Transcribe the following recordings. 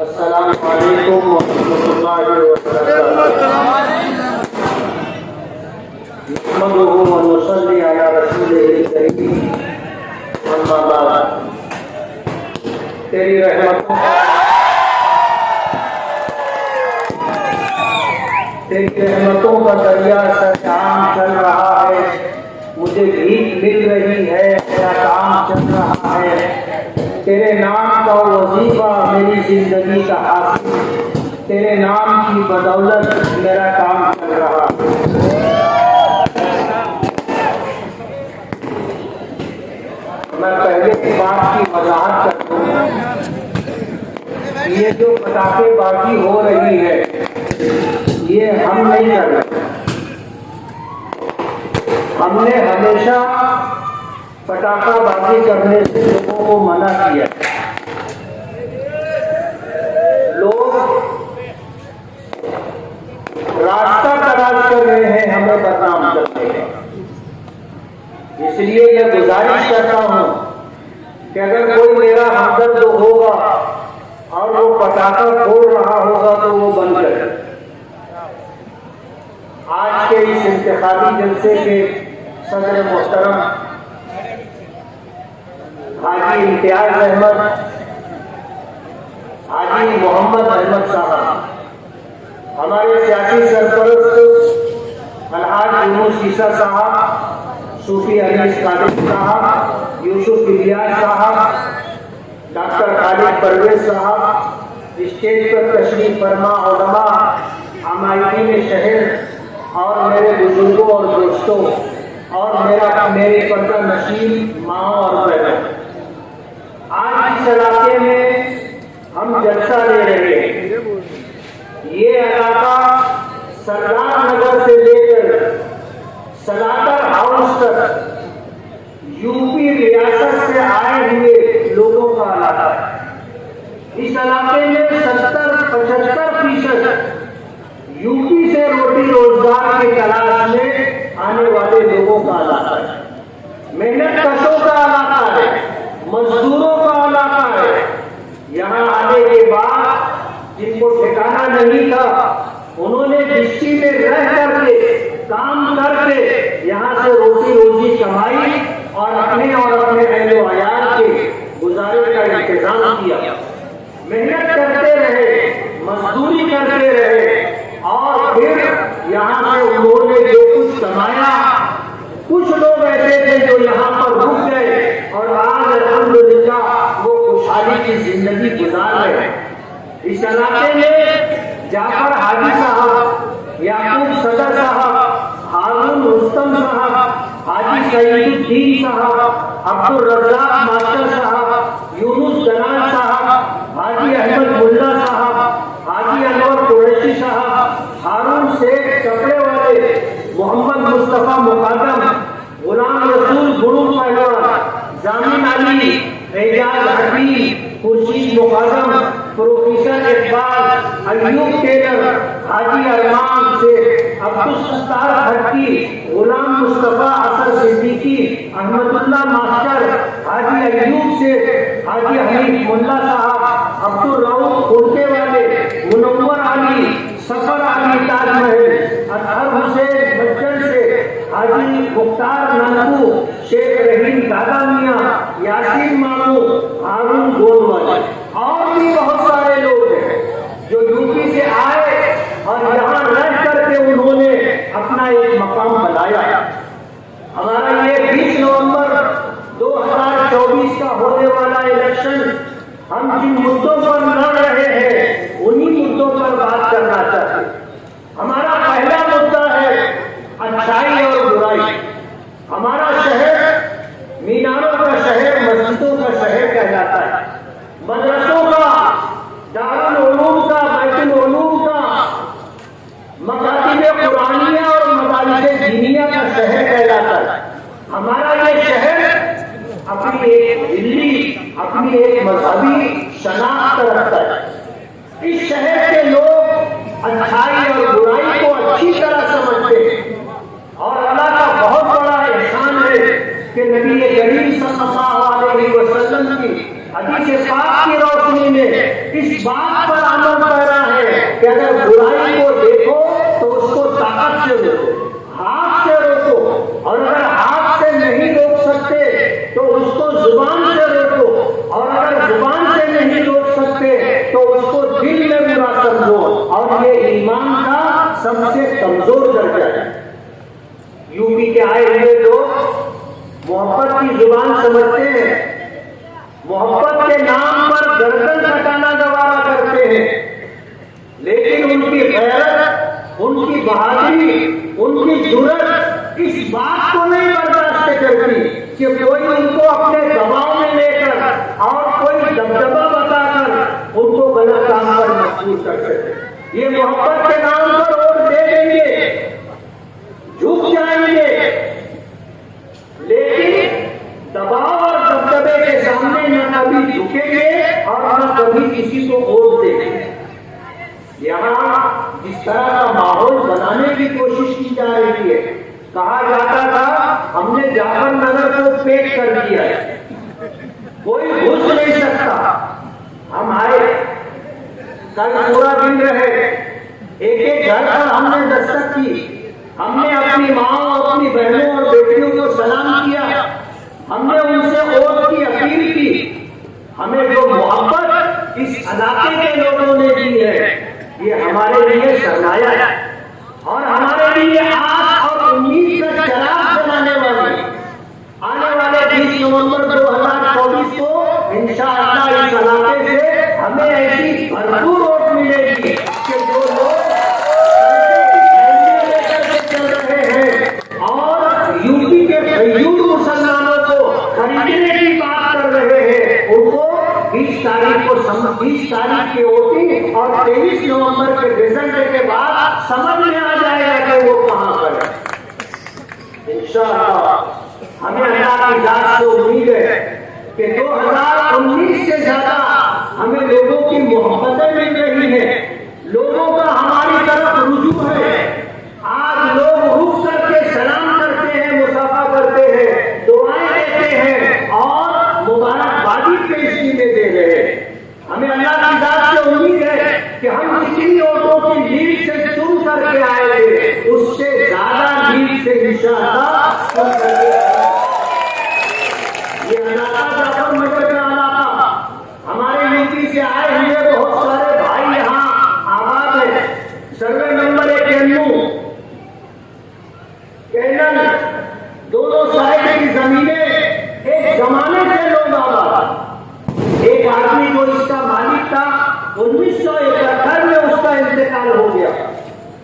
अस्सलामु अलैकुम व रहमतुल्लाहि व बरकातुहू। नहमदुहु व नुसल्ली अला रसूलिहिल करीम, अम्मा बाद। तेरी रहमतों का दरिया सरेआम चल रहा है। मुझे भीख मिल रही है, मेरा काम चल रहा है। तेरे नाम का वजीफा मेरी जिंदगी का हासिल, तेरे नाम की बदौलत मेरा काम चल रहा है। मैं पहले की बात की वजाहत कर दूं। ये जो पटाखेबाजी हो रही है, ये हम नहीं कर रहे। हमने हमेशा पटाखाबाजी करने से लोगों को मना किया। लोग रास्ता तलाश कर रहे हैं हमें बदनाम करने का। इसलिए यह गुजारिश करता हूं कि अगर कोई मेरा हमदर्द होगा और वो पटाखा फोड़ रहा होगा तो वो बंद करे। आज के इस इंतखाबी जलसे के सदर मोहतरम हाजी इम्तियाज अहमद, हाजी मोहम्मद अहमद साहब, हमारे सियासी सरपरस्त अलहाज यूनुस ईसा साहब, सूफी अनीस कादिर साहब, यूसुफ इलियास साहब, डॉक्टर खालिद परवेज साहब, स्टेज पर तशरीफ फरमा उलमा, अमायकीन शहर और मेरे बुजुर्गों और दोस्तों और मेरे पर्दा नशीन माँ और बहनों, आज इस इलाके में हम जलसा ले रहे हैं। ये इलाका सरदार नगर से लेकर सलातर हाउस तक यूपी रियासत से आए हुए लोगों का इलाका है। इस इलाके में 70-75% यूपी से रोटी रोजगार की तलाश में आने वाले लोगों का इलाका है। मेहनत कशों का इलाका है, मजदूरों का इलाका है। यहाँ आने के बाद जिनको ठिकाना नहीं था, उन्होंने डिस्ट्री में रह करके काम करके यहाँ से रोटी रोजी कमाई और अपने अहलो अयाल के गुजारे का इंतजाम किया। मेहनत करते रहे, मजदूरी करते रहे और फिर यहाँ से उन्होंने जो कुछ कमाया, कुछ लोग ऐसे थे जो यहाँ पर रुक गए और आज अल्हम्दुलिल्लाह वो खुशहाली की जिंदगी गुजार रहे हैं। इस इलाके में जाफर हाजी साहब, याकूब सदर साहब, हारून रुस्तम साहब, हाजी सईदुद्दीन साहब, अब्दुल रज़ाक मास्टर साहब, यूनुस दलाल साहब, हाजी अहमद मुल्ला साहब, हाजी अनवर कुरैशी साहब, हारून शेख कपड़े वाले, मोहम्मद मुस्तफा मुकादम, गुलाम रसूल गुरु पहलवान, जामिन अली, एजाज हकीम, खुर्शीद मुकादम, प्रोफेसर इकबाल, अयूब टेलर, हाजी अरमान शेख, अब्दुल सत्तार भट्टी, गुलाम मुस्तफा असर सिद्दीकी, अहमदुल्लाह मास्टर, हाजी अयूब शेख, हाजी हनीफ मुल्ला साहब, अब्दुल रऊफ खुर्के वाले, मुनव्वर अली, सफर अली ताजमहल, अतहर हुसैन बच्चन से, हाजी मुख्तार ननकू, शेख रहीम दादा मियाँ, यासीन मामू, हारून गोलवाल और भी बहुत सारे लोग हैं जो यूपी से आए और यहाँ रह करके उन्होंने अपना एक मकाम बनाया। हमारा ये 20 नवंबर 2024 का होने वाला इलेक्शन हम जिन मुद्दों पर न इस बात पर अमल करना है कि अगर बुराई को देखो तो उसको ताकत से रोको, हाथ से रोको, और अगर हाथ से नहीं रोक सकते तो उसको जुबान से रोको, और अगर जुबान से नहीं रोक सकते तो उसको दिल में बुरा समझो। और ये ईमान का सबसे कमजोर दर्जा है। यूपी के आए हुए लोग मोहब्बत की जुबान समझते हैं, मोहब्बत के नाम पर गर्दन कटाना गवारा करते हैं, लेकिन उनकी गैरत, उनकी बहादुरी, उनकी जुर्रत इस बात को नहीं बर्दाश्त करती कि कोई उनको अपने दबाव में लेकर और कोई दबदबा बताकर उनको गलत काम पर मजबूर कर सके। ये मोहब्बत के नाम पर वोट दे देंगे, झुक जाएंगे, लेकिन दबाव और दबदबे के सामने न कभी झुकेंगे और न कभी किसी को वोट देंगे। यहाँ जिस तरह का माहौल बनाने की कोशिश की जा रही है, कहा जाता था हमने जाफर नगर को पैक कर दिया है, कोई घुस नहीं सकता। हम आए, कल पूरा दिन रहे, एक एक घर पर हमने दस्तक की, हमने अपनी माँ, अपनी बहनों और बेटियों को सलाम किया, हमने उनसे वोट की अपील की। हमें जो मोहब्बत इस इलाके के लोगों ने दी है, ये हमारे लिए सरमाया है और हमारे लिए आस और उम्मीद का चिराग जलाने वाली। आने वाले 20 नवंबर 2024 को इंशाअल्लाह इस इलाके से हमें ऐसी भरपूर वोट मिलेगी कि जो लोग चल रहे हैं और यूपी के बेयूर मुसलमानों को खरीदने की बात कर रहे हैं, उनको 20 तारीख को 20 तारीख की वोटिंग और 23 नवंबर के रिजल्ट के बाद समझ में आ जाएगा कि वो कहां पर है। इंशाअल्लाह हमें अल्लाह की जात से उम्मीद है कि 2019 से ज्यादा हमें लोगों की मोहब्बतें मिल रही है, लोगों का हमारी तरफ रुजू है। आज लोग रुक करके सलाम करते हैं, मुसाफा करते हैं, दुआएं देते हैं और मुबारकबादी पेशगी में दे रहे हैं। हमें अल्लाह की जात से उम्मीद है कि हम जितनी वोटों की लीड से चुन करके आए थे, उससे ज्यादा लीड से इंशाअल्लाह ये इलाका जाफर नगर का इलाका, हमारे यूपी से आए हुए बहुत सारे भाई यहाँ आबाद है। सर्वे नंबर 91 कैनल, दोनों साइड की जमीनें एक जमाने से लोग आबाद। एक आदमी जो इसका मालिक था 1971 में उसका इंतकाल हो गया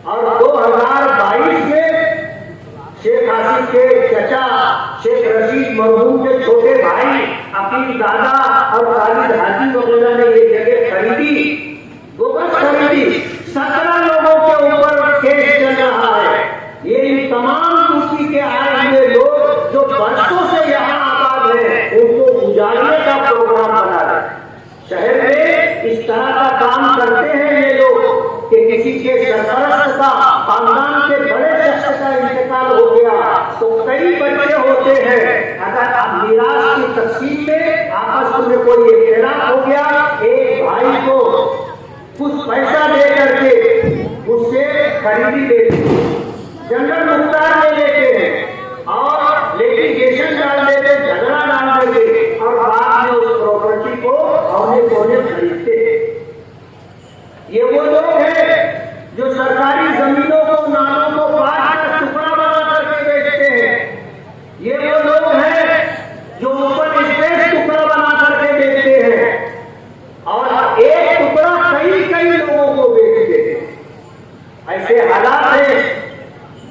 और 2022 में शेख आसिफ के चचा शेख रशीद मरहूम के छोटे भाई अकील दादा और खालिद हाजी वगैरह ने ये जगह खरीदी, बोगस खरीदी। 17 लोगों के ऊपर केस चल रहा है। ये इन तमाम यूपी के आए हुए लोग जो बरसों से यहाँ आबाद हैं, उनको उजाड़ने का प्रोग्राम बना रहे। शहर में इस तरह का काम करते हैं ये लोग कि किसी के सरपरस्त का, खानदान के बड़े शख्स का इंतकाल हो गया तो कई बच्चे होते हैं, अगर आप मीरास की तकसीम में आपस में कोई इख्तिलाफ हो गया, एक भाई को कुछ पैसा दे करके उससे खरीदी लेते हैं, जंगल मुख्तार ले लेते हैं और लिटिगेशन डाल देते, झगड़ा डाल देते और बाद में उस प्रॉपर्टी को औने पौने खरीदते हैं। ये वो लोग हैं जो सरकारी जमीनों को, नालों को काट कर टुकड़ा बना करके बेचते हैं। ये वो लोग हैं जो ओपन स्पेस टुकड़ा बना करके बेचते हैं और एक टुकड़ा कई कई लोगों को बेचते हैं। ऐसे हालात है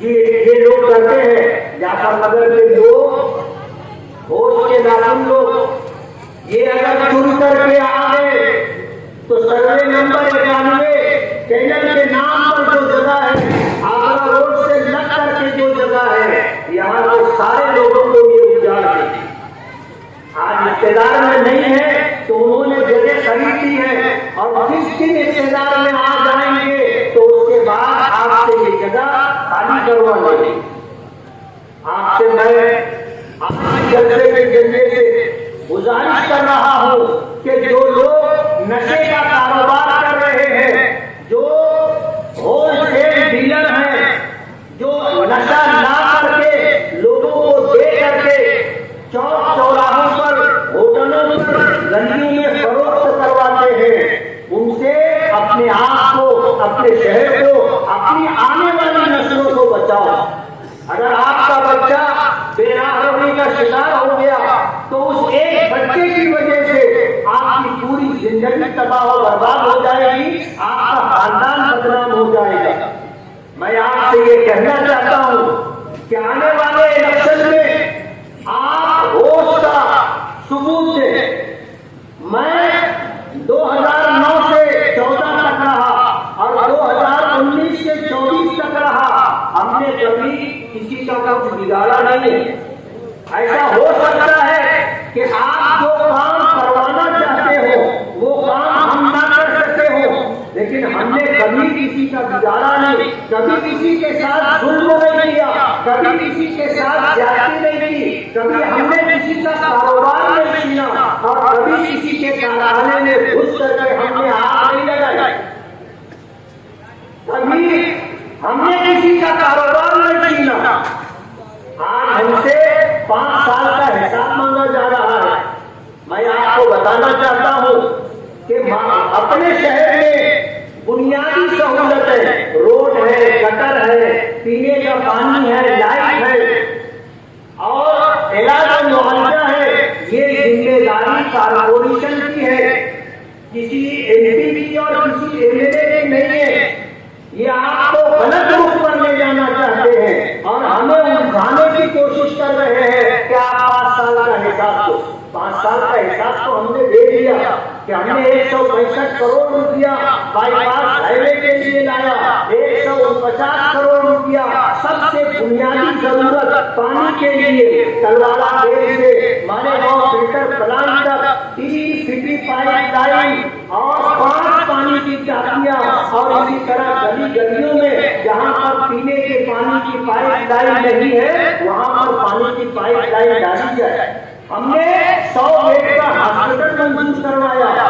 ये लोग करते हैं। जाफर नगर के लोग, होश के नाखून लोग, ये अगर चुन करके आ गए तो सर्वे नंबर 91 कैनल के नाम पर जो जगह है, आगरा रोड से लग करके जो जगह है, यहाँ के सारे लोगों को ये उजाड़ देगी। आज इख्तियार में नहीं है तो उन्होंने जगह खरीदी है और जिस दिन इख्तियार में आ जाएंगे तो उसके बाद आपसे ये जगह खाली करवा लेंगे। आपसे मैं अपने जलसे के जरिए से गुजारिश कर रहा हूँ कि जो लोग नशे का कारोबार कर रहे हैं, जो होलसेल डीलर हैं, जो नशा ला करके लोगों को दे करके चौक चौराहों पर, होटलों पर, गलियों में फरोख्त करवाते हैं, उनसे अपने आप को, अपने शहर को, अपनी आने वाली नस्लों को बचाओ। अगर आपका बच्चा बेराहगी का शिकार हो गया तो उस एक बच्चे की वजह से आपकी पूरी जिंदगी तबाह और बर्बाद हो जाएगी, आपका खानदान बदनाम हो जाएगा। मैं आपसे ये कहना चाहता हूं कि आने वाले इलेक्शन में आप होश का सबूत दें। मैं 2009 से 14 तक रहा और 2019 से 24 तक रहा, हमने कभी किसी का कुछ बिगाड़ा नहीं है। ऐसा हो सकता है कि आप जो काम करवाना चाहते हो वो काम हम ना कर सकते हो, लेकिन हमने कभी किसी का बिगाड़ा नहीं, कभी किसी के साथ जुल्म नहीं किया, कभी किसी के साथ ज्यादती नहीं की, कभी हमने किसी का कारोबार नहीं छीना और कभी किसी के कारखाने में घुस करके हमने आग नहीं लगाई, कभी हमने किसी का कारोबार नहीं छीना। आज हमसे 5 साल का हिसाब मांगा जा रहा है। मैं आपको बताना चाहता हूं कि अपने शहर में बुनियादी सहूलतें, रोड है, गटर है, पीने का पानी है, लाइट है और इलाज और मुआवजा है, ये जिम्मेदारी कारपोरेशन की है, किसी एमपी की और किसी एमएलए की नहीं है। ये आपको गलत रुख पर ले जाना चाहते हैं और हमें उलझाने की कोशिश कर रहे हैं कि आप 5 साल का हिसाब दो। 5 साल का हिसाब तो हमने दे दिया कि हमने 165 करोड़ रुपया बाईपास हाईवे के लिए लाया, 149 करोड़ रुपया सबसे बुनियादी जरूरत पानी के लिए तलवाड़ा डेम से मालेगांव फिल्टर प्लांट तक 3 सिटी पाइप लाइन और 5 पानी की टांकियां और इसी तरह गली गलियों में जहां पर पीने के पानी की पाइप लाइन नहीं है वहां पर पानी की पाइप लाइन डाली जाए। हमने 100 बेड का हॉस्पिटल मंजूर करवाया,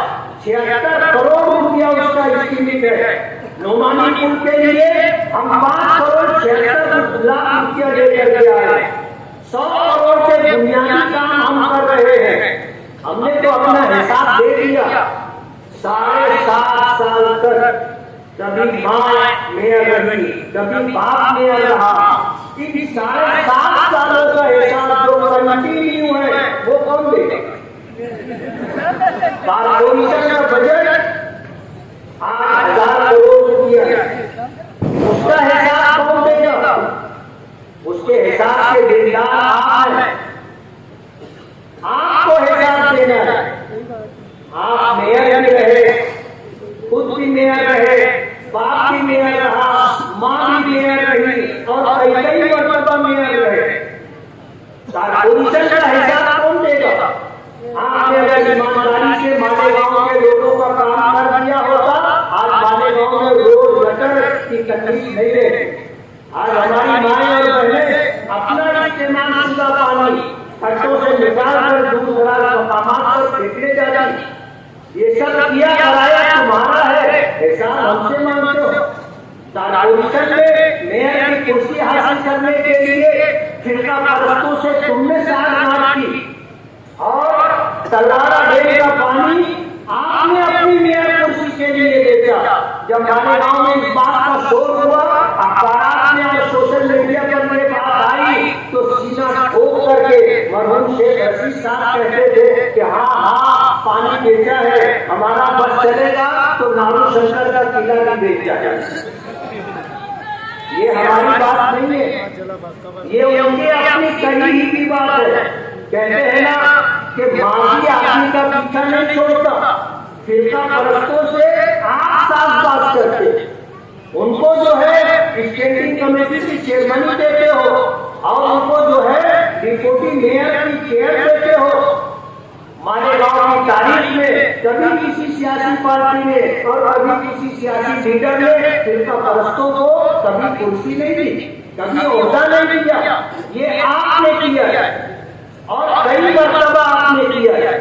76 करोड़ रुपया उसका एस्टीमेट है। नोमानी पुल के लिए हम 5 करोड़ 76 लाख रुपया लेकर के आए। 100 करोड़ के बुनियादी काम हम कर रहे हैं। हमने तो अपना हिसाब दे दिया। 7.5 साल तक कभी माँ मेयर रही, कभी बाप मेयर रहा। इन 7.5 सालों का हिसाब जो कंटिन्यू है वो कौन देगा? कारपोरेशन का बजट 8,000 करोड़ रुपया है, उसका हिसाब कौन देगा? उसके हिसाब के देनदार आप हैं, आपको हिसाब देना है। आप मेयर भी रहे, खुद भी मेयर रहे, बाप भी मेयर रहा, माँ भी मेयर रही और कई मरतबा मेयर रहे। कारपोरेशन का हिसाब कौन देगा? आपने अगर ईमानदारी से मालेगांव के लोगों का काम कर दिया होता, आज मालेगांव में रोड गटर की तकलीफ नहीं रहती। आज हमारी माएं और बहनें अपना इस्तेमाल शुदा पानी खड्डों से निकाल कर दूर दराज मकामात पर फेंकने जाती। ये सब किया कराया तुम्हारा है, हिसाब हमसे मांगते हो। कारपोरेशन में मेयर की कुर्सी हासिल करने के लिए फिरका परस्तों से तुमने साथ की और तलवाड़ा डेम का पानी आपने अपनी मेयर कुर्सी के लिए बेचा। जब मालेगांव में इस बात का शोर हुआ, अखबार में और सोशल मीडिया पर ये बात आई तो सीना ठोक करके मरहूम शेख रशीद साहब कहते थे कि हाँ पानी बेचा है, हमारा बस चलेगा तो नारू शंकर का किला भी बेच जाएगा। ये हमारी बात नहीं है, ये उनके अपनी कही की बात है। कहते हैं ना कि मांझी आदमी का पीछा नहीं छोड़ता, फिरका परस्तों से आप साफ बात करते, उनको जो है स्टैंडिंग कमेटी की चेयरमैन देते हो और उनको जो है डिप्टी मेयर की चेयर देते हो। मालेगांव की तारीख में कभी किसी सियासी पार्टी ने और कभी किसी सियासी लीडर ने फिरका परस्तों को कभी कुर्सी नहीं दी, कभी ओहदा नहीं दिया। ये आपने किया है और कई मरतबा आपने किया है।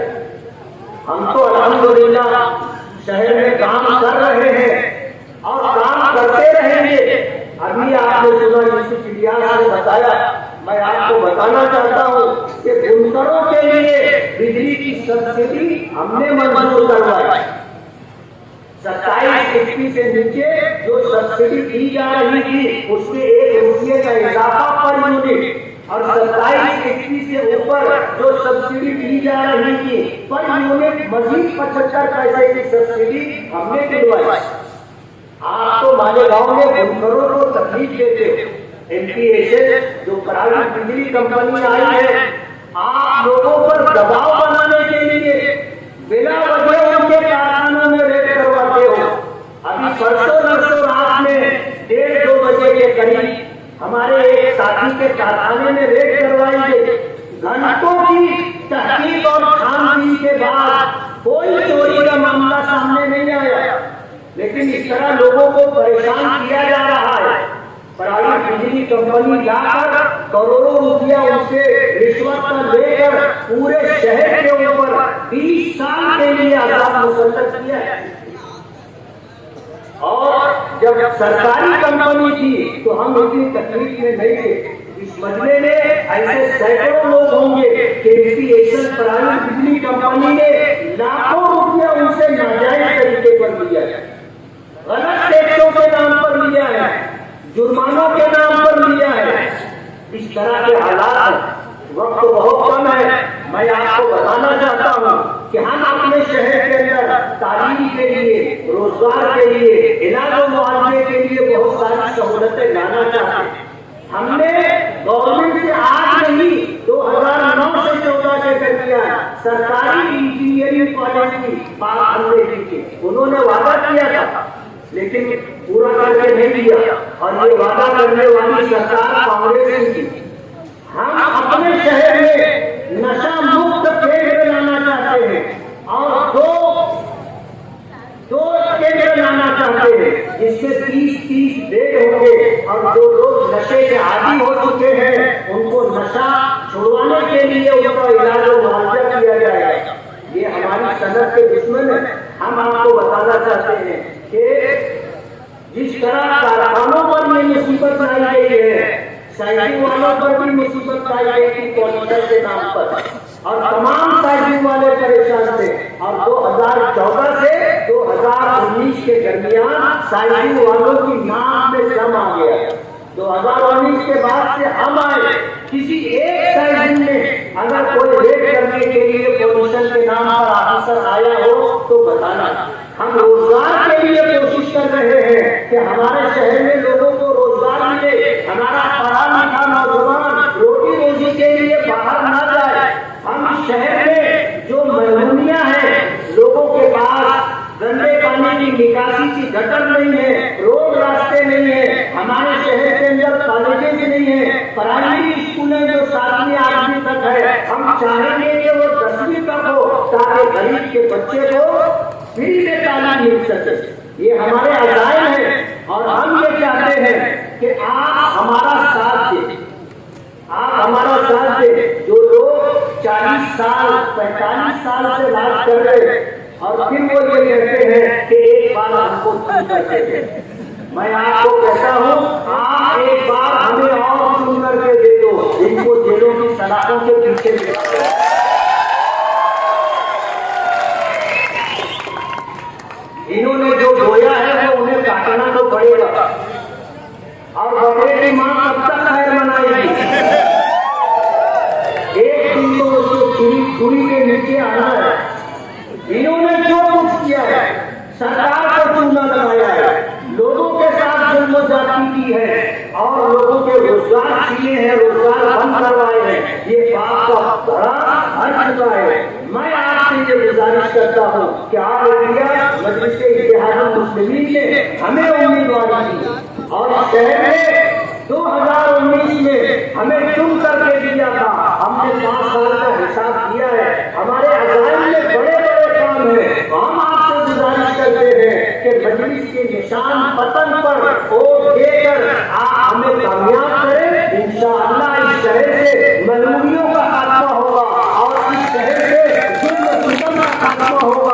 हम तो अल्हम्दुलिल्लाह शहर में काम कर रहे हैं और काम करते रहेंगे। अभी आपने सुना यूसुफ इलियास ने बताया, मैं आपको बताना चाहता हूँ कि बुनकरों के लिए बिजली की सब्सिडी हमने मंजूर करवाई। 27 HP से नीचे जो सब्सिडी दी जा रही थी उसमें 1 रुपये का इजाफा पर यूनिट, और 27 HP से ऊपर जो सब्सिडी दी जा रही थी पर यूनिट मजीद 75 पैसे की सब्सिडी हमने दिलवाई। आप तो मालेगांव में बुनकरों को तकलीफ देते हो। MPSL जो प्राइवेट बिजली कंपनी आई है, आप लोगों पर दबाव बनाने के लिए बिना वजह उनके कारखानों में रेड करवाते हो। अभी परसों नरसों रात में 1:30-2 बजे के करीब हमारे एक साथी के कारखाने में रेड करवाई गई। घंटों की तहकीक और छानबीन के बाद कोई चोरी का मामला सामने नहीं आया, लेकिन इस तरह लोगों को परेशान किया जा रहा है। प्राइवेट बिजली कंपनी लाकर करोड़ों रुपया उनसे रिश्वत पर लेकर पूरे शहर के ऊपर 20 साल के लिए अजाब मुसल्लत किया है। और जब सरकारी कंपनी थी तो हम इतनी तकलीफ में नहीं थे। इस मजले में ऐसे सैकड़ों लोग होंगे कि MPSL प्राइवेट बिजली कंपनी ने लाखों रुपया उनसे नाजायज तरीके पर लिया है, गलत टैक्सों के नाम पर लिया है, जुर्मानों के नाम पर लिया है। इस तरह के हालात, वक्त तो बहुत कम है। मैं आपको बताना चाहता हूँ कि हम अपने शहर के अंदर तालीम के लिए, रोजगार के लिए, इलाज और मुआवजे के लिए बहुत सारी सहूलतें लाना चाहते हैं। हमने गवर्नमेंट से आज नहीं 2009 से 14 के दरमियान सरकारी इंजीनियरिंग कॉलेज की बात हमने की थी। उन्होंने वादा किया था लेकिन पूरा करके नहीं दिया, और ये वादा करने वाली सरकार कांग्रेस की। हम अपने शहर में नशा मुक्त केंद्र लाना चाहते हैं और दो केंद्र लाना चाहते हैं जिसमें 30 बेड होंगे, और जो लोग नशे के आदी हो चुके हैं उनको नशा छुड़वाने के लिए उनका इलाज और मुआवजा किया जाएगा। ये हमारी सनत के दुश्मन है। हम आपको बताना चाहते हैं कि जिस तरह कारखानों पर ये मुसीबत लाई गई है, साइकिल वालों पर भी मुसीबत लाई गई थी पॉल्यूशन के नाम पर, और तमाम साइकिल वाले परेशान थे। और 2014 से 2019 के दरमियान साइकिल वालों की नाम में दम आ गया। 2019 के बाद से हम आए, किसी एक साइकिल में अगर कोई रेड करने के लिए पॉल्यूशन के नाम पर ऑफिसर आया हो तो बताना। हम रोजगार के लिए कोशिश कर रहे हैं कि हमारे शहर में लोगों को रोजगार मिले, हमारा पढ़ा लिखा नौजवान रोटी रोजी के लिए बाहर ना जाए। हम शहर में जो महरूमियां हैं, लोगों के पास गंदे पानी की निकासी की गटर नहीं है, रोड रास्ते नहीं है, हमारे शहर के अंदर कॉलेजेस नहीं है, प्राइमरी स्कूलें जो 7वीं 8वीं तक है, हम चाहेंगे कि वो 10वीं तक हो ताकि गरीब के बच्चे को फ्री में तालीम मिल सके। ये हमारे अज़ाइम है और हम ये चाहते हैं कि आप हमारा साथ दें, आप हमारा साथ दें। जो लोग 40 साल 45 साल से राज कर रहे हैं और फिर वो ये कहते हैं कि एक बार हमको चुन करके दे। मैं आपको कहता हूँ, आप एक बार हमें और चुन करके दे दो, इनको जेलों की सलाखों के पीछे ले। इन्होंने जो बोया है वो उन्हें काटना तो पड़ेगा, और बकरे की मां कब तक खैर मनाएगी? एक दिन तो उसको छुरी के नीचे आना है। इन्होंने जो कुछ किया है, सरकार को चूना लगाया है, लोगों के साथ जुल्म ज्यादती की है और लोगों के रोजगार छीने हैं, रोजगार बंद करवाए हैं। ये बात का बड़ा हर चुका है। मैं आपसे ये गुजारिश करता हूँ कि ऑल इंडिया मजलिस-ए-इत्तेहादुल मुस्लिमीन ने हमें उम्मीदवारी दी और शहर में 2019 में हमें चुन करके दिया था। हमने 5 साल का हिसाब किया है, हमारे अज़ाइम में बड़े बड़े काम है। हम आपसे गुजारिश करते हैं कि मजलिस के निशान पतन पर वोट देकर आप हमें कामयाब करें। इंशाअल्लाह इस शहर से मजलूमियों का खात्मा होगा और इस शहर से जुल्म सितम का खात्मा होगा।